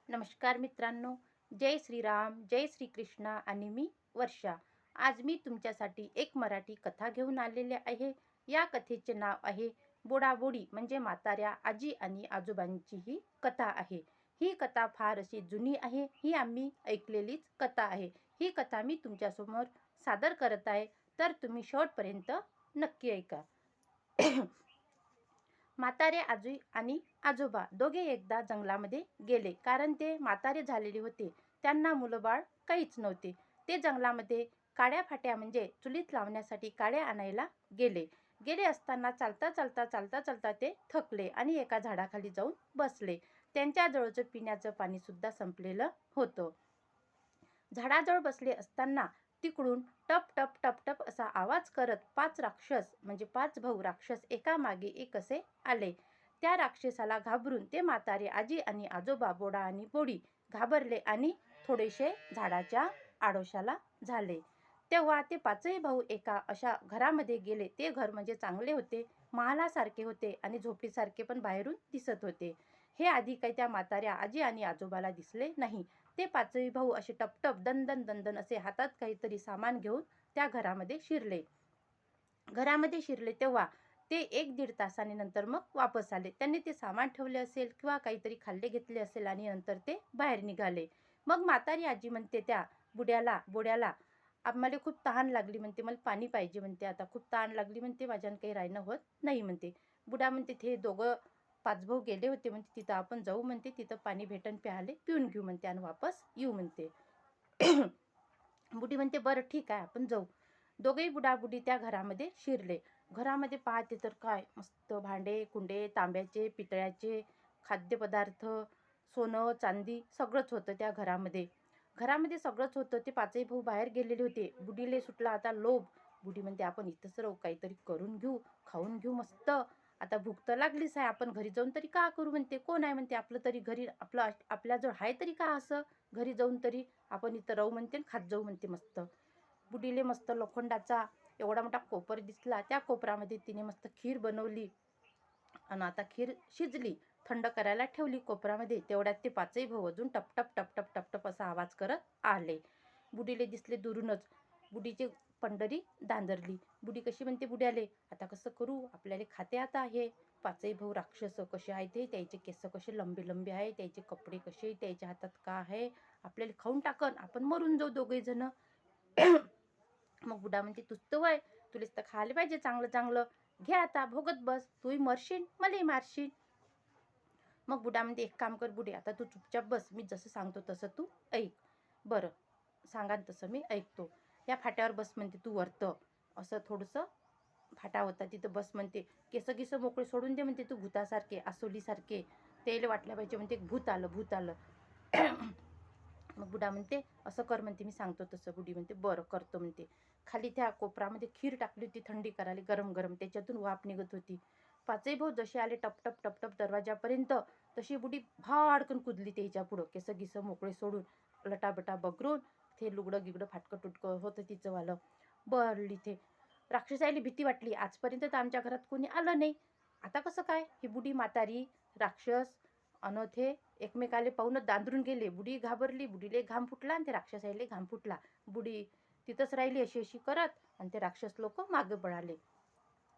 नमस्कार मित्रांनो, जय श्रीराम, जय श्रीकृष्ण आणि मी वर्षा. आज मी तुमच्यासाठी एक मराठी कथा घेऊन आलेले आहे. या कथेचे नाव आहे बोडाबोडी म्हणजे म्हाताऱ्या आजी आणि आजोबांची ही कथा आहे. ही कथा फार अशी जुनी आहे. ही आम्ही ऐकलेलीच कथा आहे. ही कथा मी तुमच्यासमोर सादर करत आहे, तर तुम्ही शेवटपर्यंत नक्की ऐका. म्हातारे आजी आणि आजोबा दोघे एकदा जंगलामध्ये गेले, कारण ते म्हातारे झालेले होते. त्यांना मुलंबाळ काहीच नव्हते. ते जंगलामध्ये काड्या फाट्या म्हणजे चुलीत लावण्यासाठी काड्या आणायला गेले. गेले असताना चालता चालता चालता चालता ते थकले आणि एका झाडाखाली जाऊन बसले. त्यांच्याजवळचं पिण्याचं पाणी सुद्धा संपलेलं होतं. झाडाजवळ बसले असताना तिकडून टप टप टप टप असा आवाज करत 5 राक्षस म्हणजे 5 भाऊ राक्षस एकामागे एक असे आले. त्या राक्षसाला घाबरून ते म्हातारे आजी आणि आजोबा, बोडा आणि बोडी घाबरले आणि थोडेसे झाडाच्या आडोशाला झाले. तेव्हा ते 5ही भाऊ एका अशा घरामध्ये गेले. ते घर म्हणजे चांगले होते, महालासारखे होते आणि झोपडीसारखे पण बाहेरून दिसत होते. हे आधी काही त्या म्हाताऱ्या आजी आणि आजोबाला दिसले नाही. ते 5ही भाऊ असे टपटप दणदण दणदण असे हातात काहीतरी सामान घेऊन त्या घरामध्ये शिरले. घरामध्ये शिरले तेव्हा ते 1-1.5 तासाने नंतर मग वापस आले. त्यांनी ते सामान ठेवले असेल किंवा काहीतरी खाल्ले घेतले असेल आणि नंतर ते बाहेर निघाले. मग म्हातारी आजी म्हणते त्या बोड्याला, "आम्हाला खूप तहान लागली" म्हणते, "मला पाणी पाहिजे" म्हणते, "आता खूप तहान लागली" म्हणते, "माझ्यानं काही राहणं होत नाही" म्हणते. बुडा म्हणते, "ते दोघं 5 भाऊ गेले होते" म्हणते, "तिथं आपण जाऊ" म्हणते, "तिथं पाणी भेटन प्यायले पिऊन घेऊ" म्हणते आणि वापस येऊ म्हणते. बुडी म्हणते, "बरं ठीक आहे, आपण जाऊ." दोघेही बुडाबुडी त्या घरामध्ये शिरले. घरामध्ये पाहते तर काय मस्त भांडे कुंडे तांब्याचे पितळ्याचे खाद्यपदार्थ, सोनं चांदी सगळंच होतं त्या घरामध्ये. घरामध्ये सगळंच होतं. ते 5ही भाऊ बाहेर गेलेले होते. बुडीले सुटला आता लोभ. बुडी म्हणते, "आपण इथंच राहू, काहीतरी करून घेऊ, खाऊन घेऊ मस्त. आता भूक तर लागलीच आहे, आपण घरी जाऊन तरी का करू" म्हणते. "कोण आहे" म्हणते, "आपलं तरी घरी आपलं आपल्याजवळ आहे तरी का असं घरी जाऊन तरी आपण इथं राहू" म्हणते आणि खात जाऊ म्हणते मस्त. बुडीले मस्त लोखंडाचा एवढा मोठा कोपर दिसला. त्या कोपरामध्ये तिने मस्त खीर बनवली आणि आता खीर शिजली. थंड करायला ठेवली कोपरामध्ये. तेवढ्यात ते 5ही भाऊ अजून टपटप टपटप टपटप असा आवाज करत आले. बुडीले दिसले दुरूनच. बुडीची पंढरी दांदरली. बुडी कशी म्हणते बुड्याले, "आता कसं करू? आपल्याला खाते आता हे 5ही भाऊ राक्षस कसे आहे ते, त्याचे केस कसे लंबे लंबे आहे, त्याचे कपडे कसे, त्याच्या हातात का आहे, आपल्याला खाऊन टाकन, आपण मरून जाऊ दोघे जण." मग बुडा म्हणते, "तूच तर वय, तुलेच तर खायला पाहिजे चांगलं चांगलं, घे आता भोगत बस, तूही मरशील मलाही मारशील." मग बुडा म्हणते, "एक काम कर बुडे, आता तू चुपचाप बस, मी जसं सांगतो तसं तू ऐक." "बरं सांगाल तसं मी ऐकतो. या फाट्यावर बस" म्हणते, "तू वरतं असं थोडंसं फाटा होता तिथं बस" म्हणते. "केस गिस मोकळे सोडून दे" म्हणते, "तू भूतासारखे आसोलीसारखे, त्याला वाटलं पाहिजे" म्हणते, "भूत आलं भूत आलं." मग बुडा म्हणते, "असं कर" म्हणते, "मी सांगतो तसं." बुडी म्हणते, "बरं करतो" म्हणते. खाली त्या कोपरामध्ये खीर टाकली होती थंडी करायला गरम गरम, त्याच्यातून वाफ निघत होती. 5ही भाऊ जसे आले टपटप टपटप दरवाजापर्यंत, तशी बुडी भाडकन कुदली त्याच्या पुढं केस गिस मोकळे सोडून, लटाबटा बगरून. ते लुगडं गिगडं फाटकं तुटकं होतं तिचं वालं. बरली ते राक्षसायला भीती वाटली. आजपर्यंत तर आमच्या घरात कोणी आलं नाही, आता कसं काय? ही बुडी म्हातारी राक्षस अनोथे एकमेकाले पाहूनच दांदरून गेले. बुडी घाबरली. बुडीले घाम फुटला आणि ते राक्षसायले घाम फुटला. बुडी तिथंच राहिली अशी अशी करत आणि ते राक्षस लोक मागे पळाले.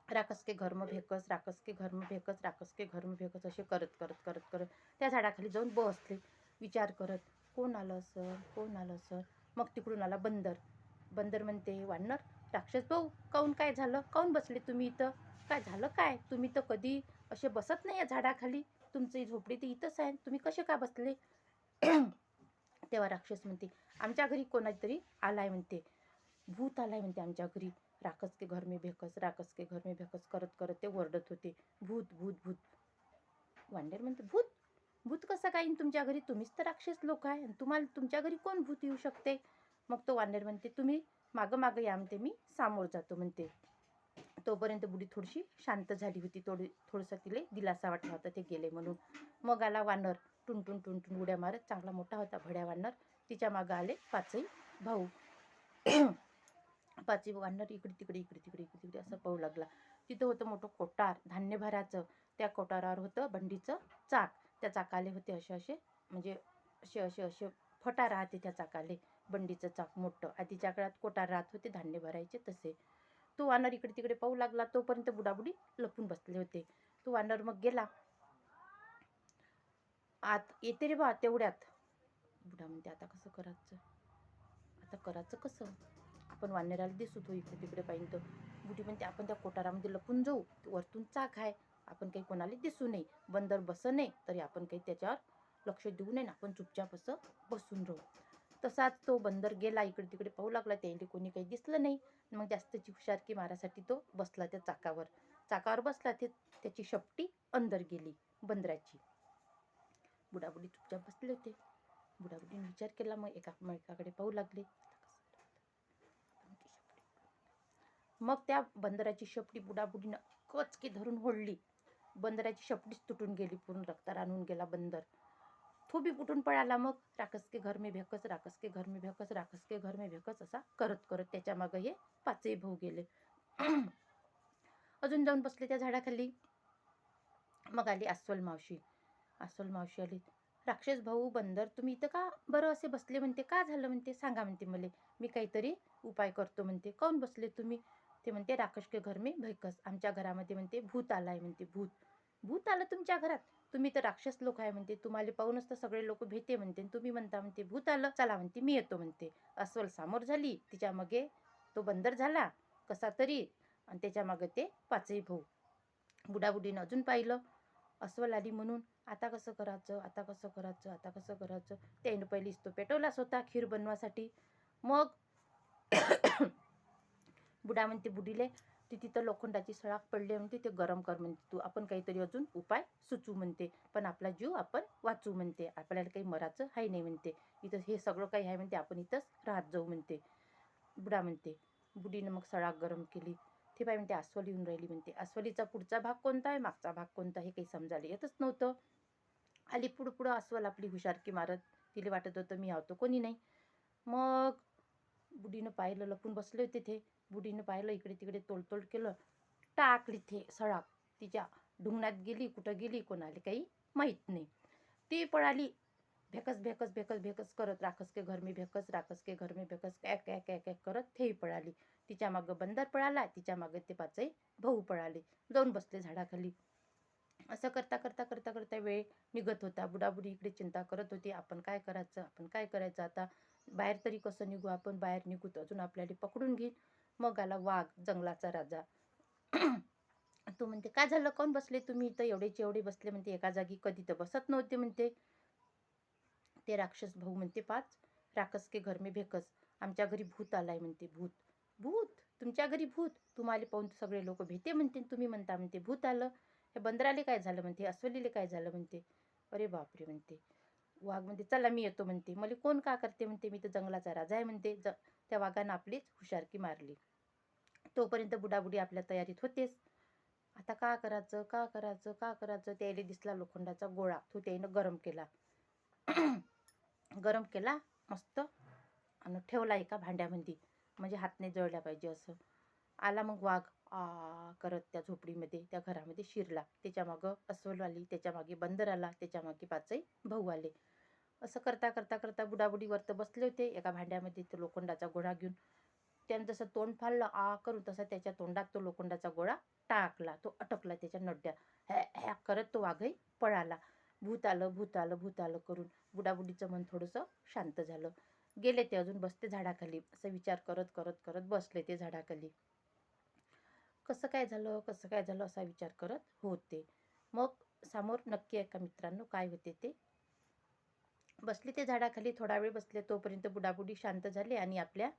राकस के घर में भेकस, राकस के घर में भेकस, राकस के घर में भेकस असे करत करत करत करत त्या झाडाखाली जाऊन बसले. विचार करत, कोण आलं असं कोण आलं असं. मग तिकडून आला बंदर. बंदर म्हणते, "वानर राक्षस भाऊ, काऊन काय झालं, काऊन बसले तुम्ही इथं, काय झालं काय, तुम्ही तर कधी असे बसत नाही या झाडाखाली, तुमची झोपडी तर इथंच आहे, तुम्ही कसे का बसले?" तेव्हा राक्षस म्हणते, "आमच्या घरी कोणातरी आलाय" म्हणते, "भूत आलाय" म्हणते आमच्या घरी. राकस के घर में भेकस, राकस के घर में भेकस करत करत ते ओरडत होते. "भूत भूत भूत." वानर म्हणते, "भूत भूत कसं काय येईन तुमच्या घरी, तुम्हीच तर राक्षस लोक आहे आणि तुम्हाला तुमच्या घरी कोण भूत येऊ शकते?" मग तो वानर म्हणते, "तुम्ही मागं मागं या" म्हणते, "मी सामोर जातो" म्हणते. तोपर्यंत बुडी थोडीशी शांत झाली होती. थोडंसं तिला दिलासा वाटला होता ते गेले म्हणून. मग आला वानर टुनटुन टुनटुन उड्या मारत, चांगला मोठा होता भड्या वानर. तिच्या मागं आले 5ही भाऊ. 5ही वानर इकडे तिकडे इकडे तिकडे इकडे तिकडे असं पाहू लागला. तिथं होतं मोठं कोटार धान्य भरायचं. त्या कोटारावर होतं बंडीचं चाक. त्या चाकाले होते असे असे म्हणजे असे असे असे फटा राहते त्या चाकाले. बंडीचं चाक मोठं. आधीच्या काळात कोटार राहत होते धान्य भरायचे तसे. तो वानर इकडे तिकडे पाहू लागला. तोपर्यंत बुडाबुडी लपून बसले होते. तो वानर मग गेला आत. येते रे बा तेवढ्यात. बुडा म्हणते आता कसं करायचं, आता करायचं कसं. आपण वानराला दिसू तो इकडे तिकडे पाहिजे. तर बुडी म्हणते आपण त्या कोटारामध्ये लपून जाऊ. वरतून चाक आहे, आपण काही कोणाला दिसू नये. बंदर बस नाही तरी आपण काही त्याच्यावर लक्ष देऊ नये. आपण चुपचाप असं बसून राहू. तसाच तो बंदर गेला इकडे तिकडे पाहू लागला. त्याला कोणी काही दिसलं नाही. मग जास्तची हुशारकी मारासाठी तो बसला त्या चाकावर. चाकावर बसला. त्याची शेपटी अंदर गेली बंदराची. बुडाबुडी चुपचाप बसले होते. बुडाबुडीने विचार केला. मग एकाकडे पाहू लागले. मग त्या बंदराची शेपटी बुडाबुडीनं कचके धरून होडली. बंदराची शेपटीच तुटून गेली. पूर्ण रक्त रानून गेला बंदर. तो बी कुठून पळाला मग. राकस के घर में भेकस, राकस के घर में भेकस, राकस के घर में भेकस असा करत करत त्याच्या मागं हे पाचही भाऊ गेले. अजून जाऊन बसले त्या झाडाखाली. मग आली अस्वल मावशी. अस्वल मावशी आली. राक्षस भाऊ बंदर तुम्ही इथं का बरं असे बसले म्हणते, का झालं म्हणते, सांगा म्हणते मले, मी काहीतरी उपाय करतो म्हणते. काऊन बसले तुम्ही. ते म्हणते राक्षस के घर में भैकस, आमच्या घरामध्ये म्हणते भूत आलाय म्हणते. भूत भूत आलं तुमच्या घरात. तुम्ही तर राक्षस लोक आहे म्हणते. तुम्हाला पाहूनच तर सगळे लोक भेटे म्हणते. तुम्ही म्हणता म्हणते भूत आलं, चला म्हणते मी येतो म्हणते. अस्वल सामोर झाली. तिच्या मागे तो बंदर झाला कसा तरी. आणि त्याच्या मागे ते पाचही भाऊ. बुडाबुडीनं अजून पाहिलं अस्वल आली म्हणून. आता कसं करायचं, आता कसं करायचं, आता कसं करायचं. त्यानं पहिलीच तो पेटवलाच होता खीर बनवासाठी. मग बुडा म्हणते बुडीले, ती तिथं लोखंडाची सळाक पडली म्हणते, ते गरम कर म्हणते तू. आपण काहीतरी अजून उपाय सुचू म्हणते. पण आपला जीव आपण वाचू म्हणते. आपल्याला काही मराचं आहे नाही म्हणते. इथं हे सगळं काही आहे म्हणते. आपण इथंच राहत जाऊ म्हणते. बुडा म्हणते. बुडीनं मग सळाक गरम केली. ते बाई म्हणते अस्वल येऊन राहिली म्हणते. अस्वलीचा पुढचा भाग कोणता आहे, मागचा भाग कोणता, हे काही समजायला येतच नव्हतं. आली पुढं पुढं अस्वल आपली हुशारकी मारत. तिला वाटत होतं मी आहोत कोणी नाही. मग बुडीनं पाहिलं, लपून बसले होते ते. बुडीनं पाहिलं, इकडे तिकडे तोडतोड केलं. टाकली ते सळाक तिच्या ढुंगणात गेली. कुठं गेली कोणाला काही माहीत नाही. ती पळाली भेकस भेकस भेकस भेकस करत. राखस के घर में भेकस, राखस के घर में भेकस, कॅक कॅक कॅक कॅक करत तेही पळाली. तिच्या मागं बंदर पळाला. तिच्या मागं ते पाचही भाऊ पळाले. जाऊन बसले झाडाखाली. असं करता करता करता करता वेळ निघत होता. बुडाबुडी इकडे चिंता करत होती. आपण काय करायचं, आपण काय करायचं आता. बाहेर तरी कसं निघू आपण. बाहेर निघू तर अजून आपल्याला पकडून घेईन. मग आला वाघ, जंगलाचा राजा. तो म्हणते काय झालं, कोण बसले तुम्ही इथं एवढेचे एवढे बसले म्हणते एका जागी, कधी तर बसत नव्हते म्हणते. ते राक्षस भाऊ म्हणते पाच, राक्षस के घर में भेकस, आमच्या घरी भूत आलाय म्हणते. भूत भूत तुमच्या घरी भूत, तुम्हाला पाहून सगळे लोक भेटे म्हणते. तुम्ही म्हणता म्हणते भूत आलं. हे बंदराले काय झालं म्हणते, अस्वलीले काय झालं म्हणते. अरे बापरे म्हणते. वाघ म्हणते चला मी येतो म्हणते. मला कोण का करते म्हणते, मी तर जंगलाचा राजा आहे म्हणते. त्या वाघानं आपलीच हुशारकी मारली. तोपर्यंत बुडाबुडी आपल्या तयारीत होतेच. आता का करायचं, का करायचं, का करायचं. त्याला दिसला लोखंडाचा गोळा. तो त्यानं गरम केला. गरम केला मस्त आणि ठेवला एका भांड्यामध्ये, म्हणजे हात नाही जळल्या पाहिजे असं. आला मग वाघ आ करत त्या झोपडीमध्ये, त्या घरामध्ये शिरला. त्याच्या मागं अस्वल आली, त्याच्या मागे बंदर आला, त्याच्या मागे पाचही भाऊ आले. असं करता करता करता बुडाबुडी वरतं बसले होते एका भांड्यामध्ये तो लोखंडाचा गोळा घेऊन. त्यानं जसं तोंड फाडलं आ करून, तसा त्याच्या तोंडात तो लोखंडाचा गोळा टाकला. तो अटकला त्याच्या नड्ड्यात. हॅ हॅ करत तो वाघही पळाला. भूत आलं, भूत आलं, भूत आलं करून बुडाबुडीचं मन थोडंसं शांत झालं. गेले ते अजून बसते झाडाखाली. असं विचार करत करत करत बसले ते झाडाखाली. कसं काय झालं, कसं काय झालं असा विचार करत होते. मग समोर नक्की एका मित्रांनो काय होते ते. बसले ते झाडाखाली, थोडा वेळ बसले. तोपर्यंत बुडाबुडी शांत झाले आणि आपल्या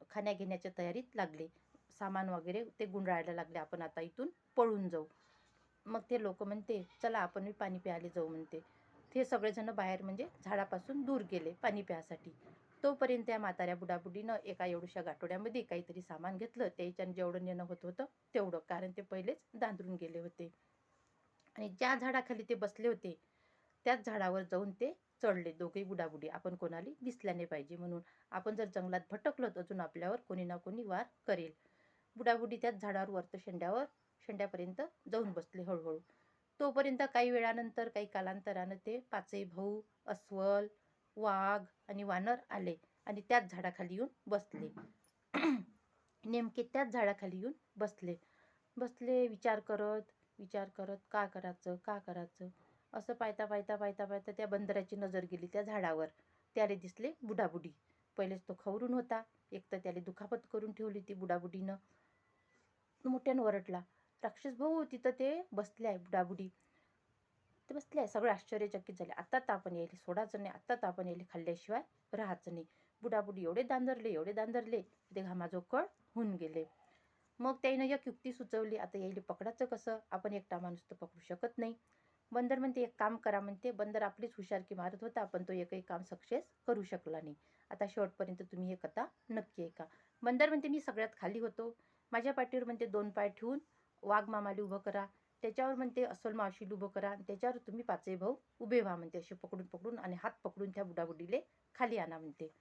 खाण्याघेण्याच्या तयारीत लागले. सामान वगैरे ते गुंडाळायला लागले. आपण आता इथून पळून जाऊ. मग ते लोक म्हणते चला आपण पाणी प्यायला जाऊ म्हणते. ते सगळेजण बाहेर म्हणजे झाडापासून दूर गेले पाणी प्यायसाठी. तोपर्यंत त्या म्हाताऱ्या बुडाबुडीनं एका एवढ्याशा गाठोड्यामध्ये काहीतरी सामान घेतलं. त्याच्यानं जेवढं नेणं होत होतं तेवढं, कारण ते पहिलेच दांदरून गेले होते. आणि ज्या झाडाखाली ते बसले होते त्याच झाडावर जाऊन ते चढले दोघेही बुडाबुडी. आपण कोणाला दिसल्या नाही पाहिजे म्हणून. आपण जर जंगलात भटकलो तर अजून आपल्यावर कोणी ना कोणी वार करेल. बुडाबुडी त्याच झाडावर वरतं शेंड्यापर्यंत जाऊन बसले हळूहळू. तोपर्यंत काही वेळानंतर, काही कालांतरानं ते पाचही भाऊ, अस्वल, वाघ आणि वानर आले आणि त्याच झाडाखाली येऊन बसले. नेमके त्याच झाडाखाली येऊन बसले. विचार करत का करायचं का करायचं असं पाहता पाहता पाहता पाहता त्या बंदराची नजर गेली त्या झाडावर. त्याला दिसले बुडाबुडी. पहिलेच तो खवरून होता, एक तर त्याला दुखापत करून ठेवली ती बुडाबुडीनं. मोठ्यानं ओरडला, राक्षस भाऊ तिथं ते बसले आहे बुडाबुडी. ते बसले आहे. सगळे आश्चर्यचकित झाले. आता तर आपण यायले सोडायचं नाही, आता तर आपण यायले खाल्ल्याशिवाय राहायचं नाही. बुडाबुडी एवढे दांदरले ते घामाजोकळ होऊन गेले. मग त्यानं एक युक्ती सुचवली. आता यायले पकडायचं कसं? आपण एकटा माणूस तर पकडू शकत नाही. बंदर म्हणते एक काम करा म्हणते. बंदर आपलीच हुशारकी मारत होता, पण तो एकही काम सक्सेस करू शकला नाही. आता शेवटपर्यंत तुम्ही हे कथा नक्की ऐका. बंदर म्हणते मी सगळ्यात खाली होतो. माझ्या पाठीवर म्हणते 2 पाय ठेवून वाघ मामाला उभं करा. त्याच्यावर म्हणते अस्वल मावशीला उभं करा. त्याच्यावर तुम्ही 5 भाऊ उभे व्हा म्हणते. असे पकडून पकडून आणि हात पकडून त्या बुडाबुडीले खाली आणा म्हणते.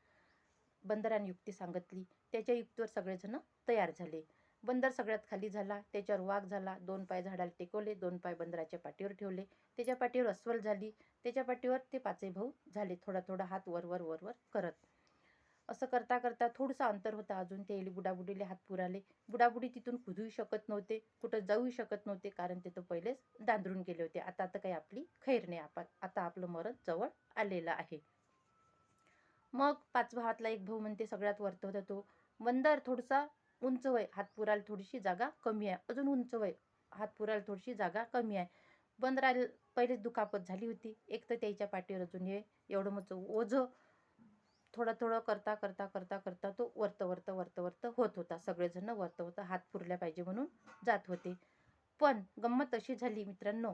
बंदराने युक्ती सांगितली. त्याच्या युक्तीवर सगळेजण तयार झाले. बंदर सगळ्यात खाली झाला. त्याच्यावर वाघ झाला. 2 पाय झाडाला टेकवले. 2 पाय बंदराच्या पाठीवर ठेवले. त्याच्या पाठीवर अस्वल झाली. त्याच्या पाठीवर ते 5 भाऊ झाले. थोडा थोडा हात वर करत. असं करता करता थोडंसं अंतर होतं अजून. ते बुडाबुडीले हात पुराले. बुडाबुडी तिथून कुदूही शकत नव्हते, कुठं जाऊ शकत नव्हते, कारण ते तर पहिलेच दांदरून गेले होते. आता तर काही आपली खैर नाही. आता आपलं मरण जवळ आलेलं आहे. मग 5 भावातला एक भाऊ म्हणते सगळ्यात वरत होता तो, बंदर थोडसा उंच वय, हात पुरायला थोडीशी जागा कमी आहे. अजून उंच वय, हात पुरायला थोडीशी जागा कमी आहे. बंदराला पहिलेच दुखापत झाली होती. एक तर त्याच्या पाठीवर अजून हे एवढं मोठं ओझं. थोडं करता करता करता करता तो वरत होत होता. सगळेजण वरत हात पुरल्या पाहिजे म्हणून जात होते. पण गंमत अशी झाली मित्रांनो,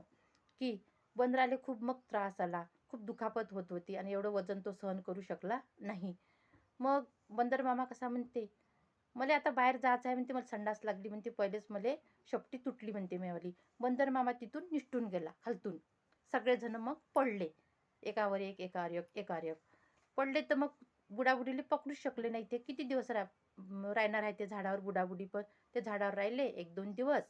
की बंदराला खूप मग त्रास आला. खूप दुखापत होत होती आणि एवढं वजन तो सहन करू शकला नाही. मग बंदर मामा कसा म्हणते, मला आता बाहेर जायचं आहे म्हणते, मला संडास लागली म्हणते, पहिलेच मला शेपटी तुटली म्हणते मेवाली. बंदर मामा तिथून निसटून गेला खालतून. सगळेजण मग पडले, एकावर एक पडले. तर मग बुडाबुडीला पकडूच शकले नाही. ते किती दिवस राहणार आहे ते झाडावर बुडाबुडी. पण ते झाडावर राहिले 1-2 दिवस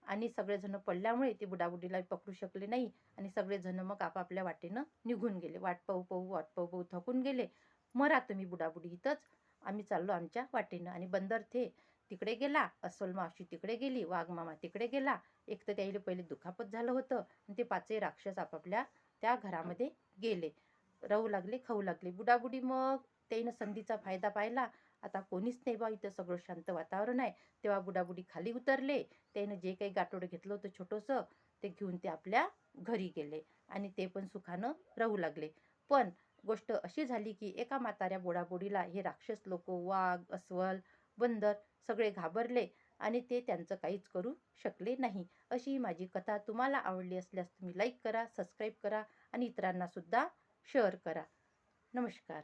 आणि सगळेजण पडल्यामुळे ते बुडाबुडीला पकडू शकले नाही. आणि सगळेजण मग आपापल्या वाटेनं निघून गेले. वाट पाहू थकून गेले. मरा तुम्ही बुडाबुडी इथंच, आम्ही चाललो आमच्या वाटेनं. आणि बंदर तिकडे गेला, अस्वल मावशी तिकडे गेली, वाघ मामा तिकडे गेला. एक तर त्याला पहिले दुखापत झालं होतं आणि ते 5 राक्षस आपापल्या त्या घरामध्ये गेले. राहू लागले, खाऊ लागले. बुडाबुडी मग त्यानं संधीचा फायदा पाहिला. आता कोणीच नाही बा, इथं सगळं शांत वातावरण आहे. तेव्हा बुडाबुडी खाली उतरले. त्यानं जे काही गाठोडं घेतलं होतं छोटंसं, ते घेऊन ते आपल्या घरी गेले आणि ते पण सुखानं राहू लागले. पण गोष्ट अशी झाली की एका म्हाताऱ्या बुडाबुडीला हे राक्षस लोक, वाघ, अस्वल, बंदर सगळे घाबरले आणि ते त्यांचं काहीच करू शकले नाही. अशी ही माझी कथा. तुम्हाला आवडली असल्यास तुम्ही लाईक करा, सबस्क्राईब करा आणि इतरांना सुद्धा शेअर करा. नमस्कार.